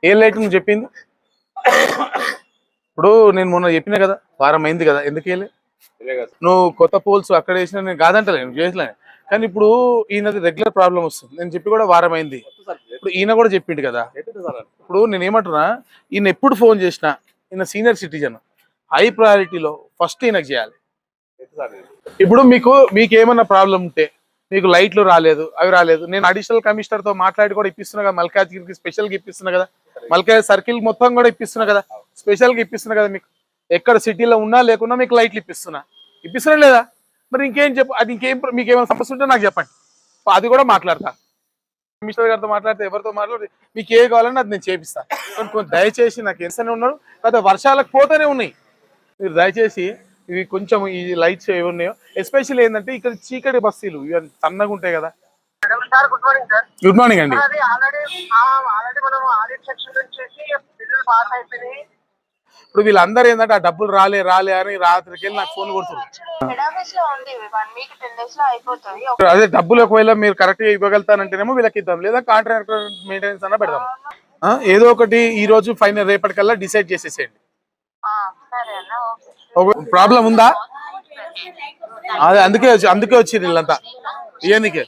ఏ light నువ్వు చెప్పింది? ఇప్పుడు నేను మొన్న చెప్పినా కదా, వారం అయింది కదా, ఎందుకు వెళ్ళి నువ్వు కొత్త పోల్స్ అక్కడ వేసినా నేను కాదంటలేను, చేసలే. కానీ ఇప్పుడు ఈయనది రెగ్యులర్ ప్రాబ్లం వస్తుంది, నేను చెప్పి కూడా వారం అయింది. ఇప్పుడు ఈయన కూడా చెప్పిండు కదా. ఇప్పుడు నేను ఏమంటున్నా, ఈయన ఎప్పుడు ఫోన్ చేసినా, ఈయన సీనియర్ సిటిజన్, హై ప్రయారిటీలో ఫస్ట్ ఈయనకు చేయాలి. ఇప్పుడు మీకు ఏమన్నా ప్రాబ్లం ఉంటే, మీకు లైట్లు రాలేదు, అవి రాలేదు, నేను అడిషనల్ కమిషనర్ తో మాట్లాడి కూడా ఇప్పిస్తున్నా కదా, మల్కాజ్గిరికి స్పెషల్ గా ఇప్పిస్తున్నా కదా, మల్కాజ్ సర్కిల్ మొత్తం కూడా ఇప్పిస్తున్నా కదా, స్పెషల్ గా ఇప్పిస్తున్నా కదా. మీకు ఎక్కడ సిటీలో ఉన్నా లేకున్నా మీకు లైట్లు ఇప్పిస్తున్నా లేదా? మరి ఇంకేం చెప్పు, అది మీకు ఏమైనా సమస్య ఉంటే నాకు చెప్పండి, అది కూడా మాట్లాడతా. కమిషనర్ గారితో మాట్లాడితే, ఎవరితో మాట్లాడితే మీకు ఏ కావాలన్నా అది నేను చేపిస్తా. కొంచెం దయచేసి నాకు ఎంతనే ఉన్నారు కదా, వర్షాలకు పోతూనే ఉన్నాయి. మీరు దయచేసి ఇవి కొంచెం ఈ లైట్స్ ఏవి ఉన్నాయో, ఎస్పెషల్లీ ఏంటంటే ఇక్కడ చీకటి బస్తీలు ఇవి సన్నగా ఉంటాయి కదా. గుడ్ మార్నింగ్ అండి. ఇప్పుడు వీళ్ళందరూ ఏంటంటే ఆ డబ్బులు రాలే అని రాత్రికి వెళ్ళి నాకు ఫోన్ కొడుతున్నారు. అదే డబ్బులు ఒకవేళ మీరు కరెక్ట్ గా ఇవ్వగలుగుతానంటేనేమో వీళ్ళకి ఇద్దాం, లేదా కాంట్రాక్టర్ మెయింటెనెన్స్ అన్నా పెడదాం. ఏదో ఒకటి ఈ రోజు ఫైనల్ రేపటికల్లా డిసైడ్ చేసేసేయండి. ప్రాబ్లం ఉందా? అదే అందుకే వచ్చింది వీళ్ళంతా ఇవన్నీకే.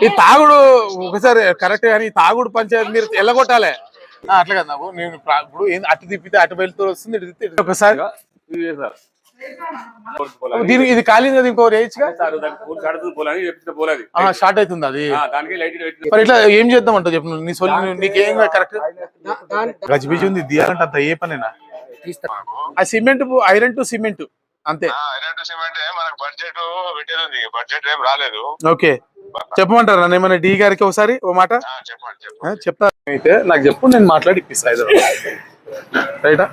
ఈ తాగుడు ఒకసారి కరెక్ట్, కానీ ఈ తాగుడు పంచాయతీ మీరు ఎల్లగొట్టాలి. అట్లా కదా, నేను ఇప్పుడు అటు తిప్పితే అటు వెళ్తూ వస్తుంది, ఇటు తిప్పితే ఒకసారి దీనికి ఇది ఖాళీ ఇంకోటి వేయచ్చుగా, స్టార్ట్ అవుతుంది అది. మరి ఇట్లా ఏం చేద్దాం అంటావు చెప్పు, నీ నీకేం కరెక్ట్ గజిబిజి ఉంది దియాలంటే అంత ఏ పనేనా? ఆ సిమెంట్, ఐరన్ టు సిమెంట్ అంతే. ఓకే, చెప్పమంటారా నన్ను ఏమైనా డి గారికి ఒకసారి ఓ మాట చెప్తా? అయితే నాకు చెప్పు, నేను మాట్లాడి ఇప్పిస్తా. రైటా?